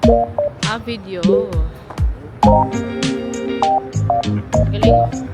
Video. Galing.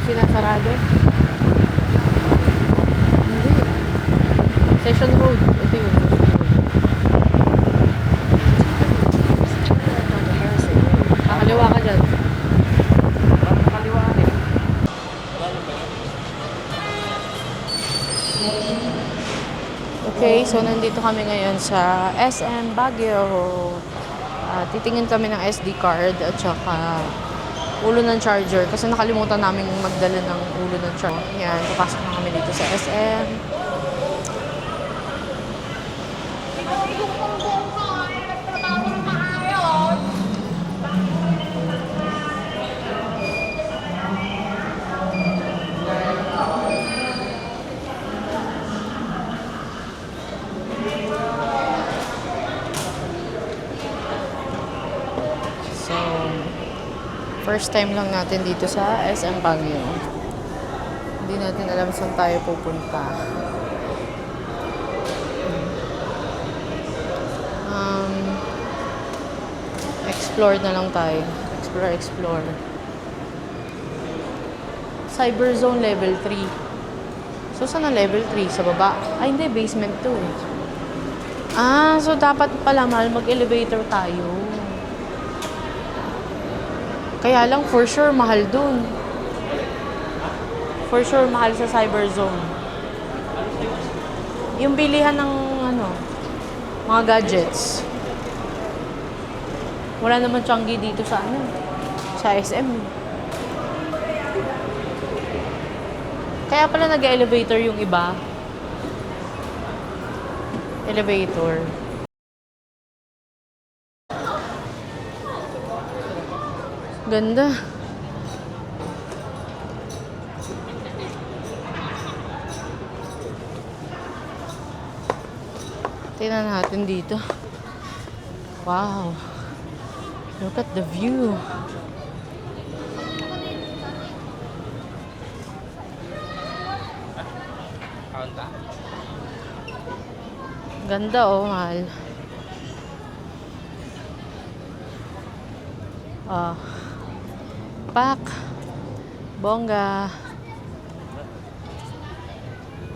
Sinasarado. Hindi. Session Road. Ito yun. Kakaliwa ka dyan. Kakaliwa ka rin. Okay, so nandito kami ngayon sa SM Baguio. Titingin kami ng SD card at saka ulo ng charger kasi nakalimutan namin magdala ng ulo ng charger. Yan, papasok na kami dito sa SM. First time lang natin dito sa SM Baguio. Hindi natin alam saan tayo pupunta. Explore na lang tayo. Explore. Cyber Zone level 3. So, saan ang level 3? Sa baba? Ay, hindi. Basement 2. So dapat pala mag-elevator tayo. Kaya lang, for sure, mahal dun. For sure, mahal sa Cyber Zone. Yung bilihan ng, mga gadgets. Wala naman Changi dito sa, sa SM. Kaya pala nag-elevator yung iba. Elevator. Ganda. Tingnan natin dito. Wow. Look at the view. Ganda mahal. Pak. Bongga.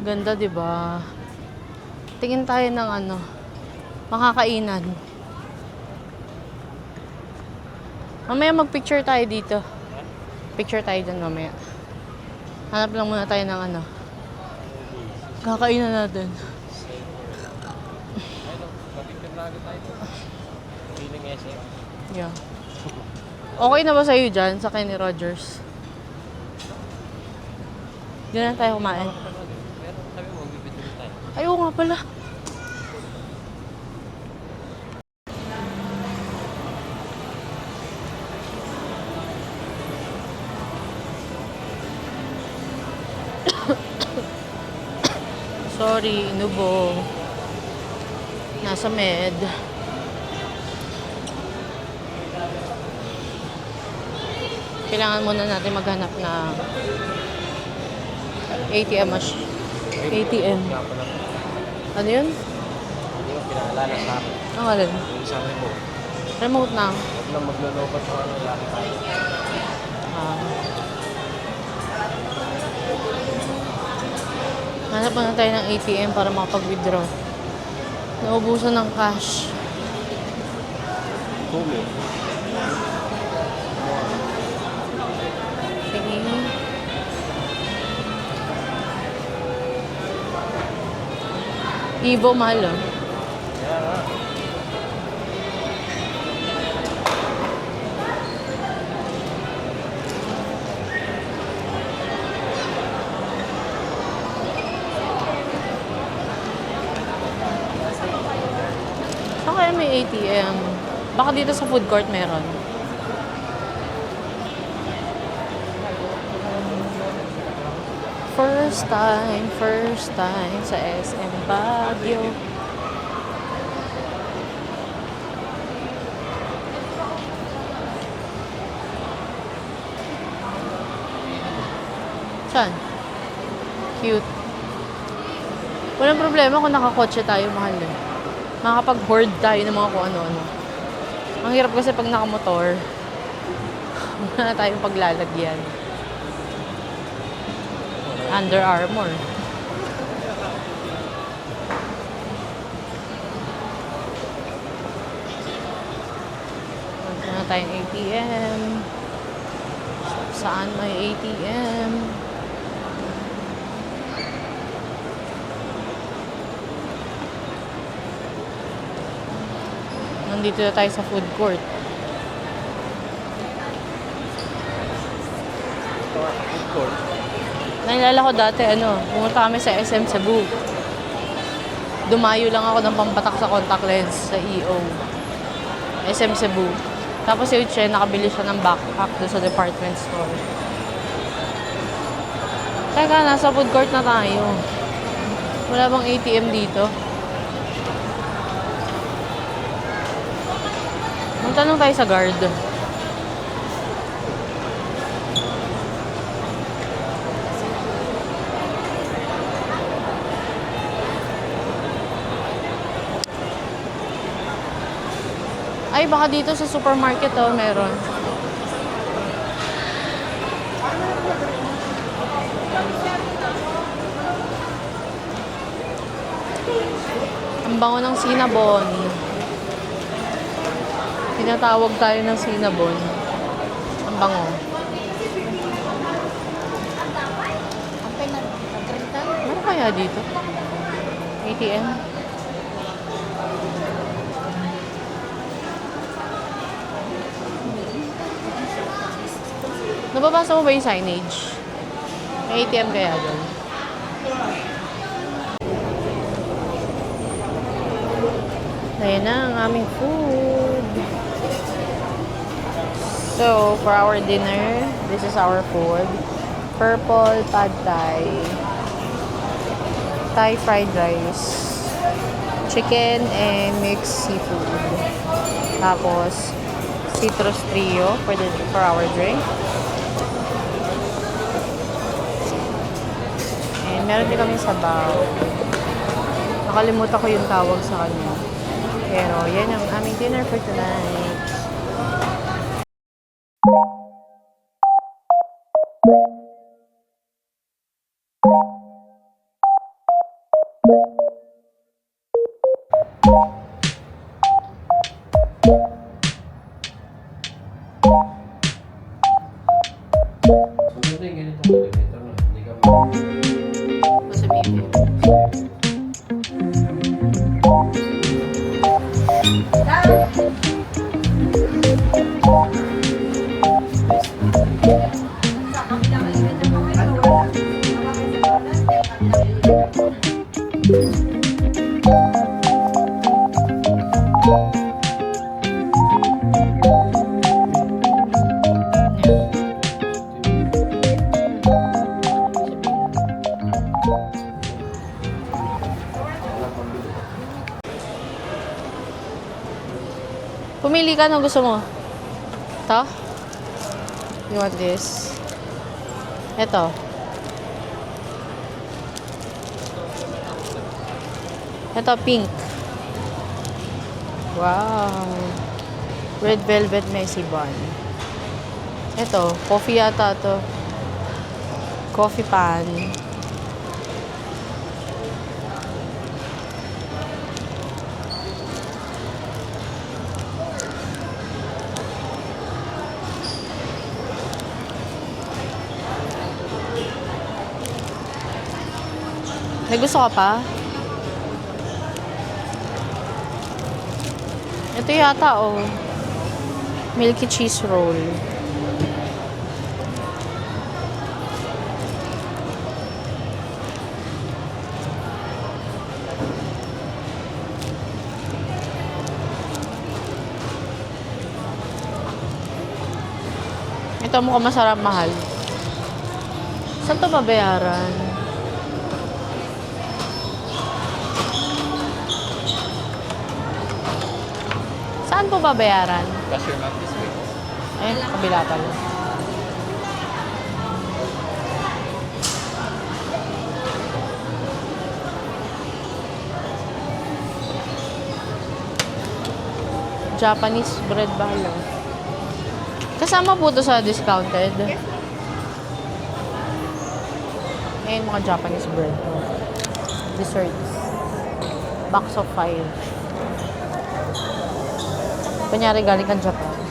Ganda, 'di ba? Tingin tayo ng makakainan. Mamaya mag-picture tayo dito. Picture tayo dyan mamaya. Hanap lang muna tayo ng kakainan natin. Yeah. Okay na ba sa'yo dyan sa Kenny Rogers? Diyan na tayo kumain. Ayaw nga pala. Sorry, inubo. Nasa med. Kailangan muna natin maghanap na ATM machine. ATM. Ano yun? Hindi ko pinaalala sa akin. Ang alin? Yung isang remote. Remote na. Huwag lang maglulubat o laki tayo. Hanap na tayo ng ATM para makapag-withdraw. Naubusan ng cash. Kumi. Sige. Evo, mahal ah. Kaya nga. Saan kaya may ATM? Baka dito sa food court meron. First time sa SM Baguio. Saan? Cute. Walang problema kung nakakotse tayo, mahal eh. Makakapag-hoard tayo ng mga kung ano-ano. Ang hirap kasi pag nakamotor, wala na tayong paglalagyan. Under Armour. Punta na tayong ATM. Saan may ATM? Nandito na tayo sa food court. Food court. Naalala ko dati, pumunta kami sa SM Cebu. Dumayo lang ako ng pampatak sa contact lens sa EO. SM Cebu. Tapos yung Che, nakabili siya ng backpack doon sa department store. Teka, nasa food court na tayo. Wala bang ATM dito? Magtanong tayo sa guard. Ay, baka dito sa supermarket meron. Ang bango ng cinnamon. Tinatawag tayo ng cinnamon. Ang bango. Ano kaya dito? ATM? Nababasa mo ba yung signage? May ATM kaya doon? Ayan na ang aming food. So, for our dinner, this is our food. Purple pad thai. Thai fried rice. Chicken and mixed seafood. Tapos, citrus trio for our drink. And meron din kami sabaw. Nakalimutan ko yung tawag sa kanya. Pero, yan ang aming dinner for tonight. Maganda yung ganitong elevator, no? Hindi ka Masabihin mo. Pumili ka ng gusto mo. Ito? You want this? Ito. Ito, pink. Wow. Red velvet messy bun. Ito, coffee yata to. Coffee pan. May gusto ka pa? Ito yata, oh. Milky cheese roll. Ito mukhang masarap, mahal. Saan ito babayaran? Saan po babayaran? Cashier map this way. Eh, kabila pala. Japanese bread balo. Kasama po to sa discounted. Ngayon mga Japanese bread. Desserts. Box of 5. Kunyari galing kang Japan.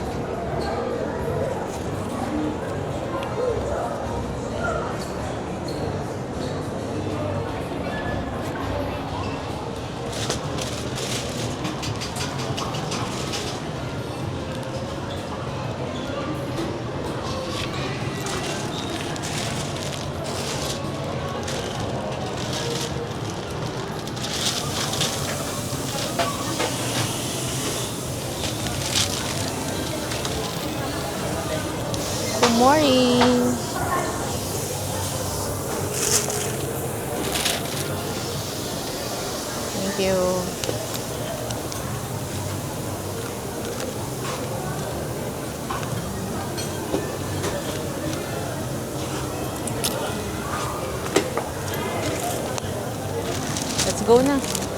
Good morning! Thank you. Let's go na.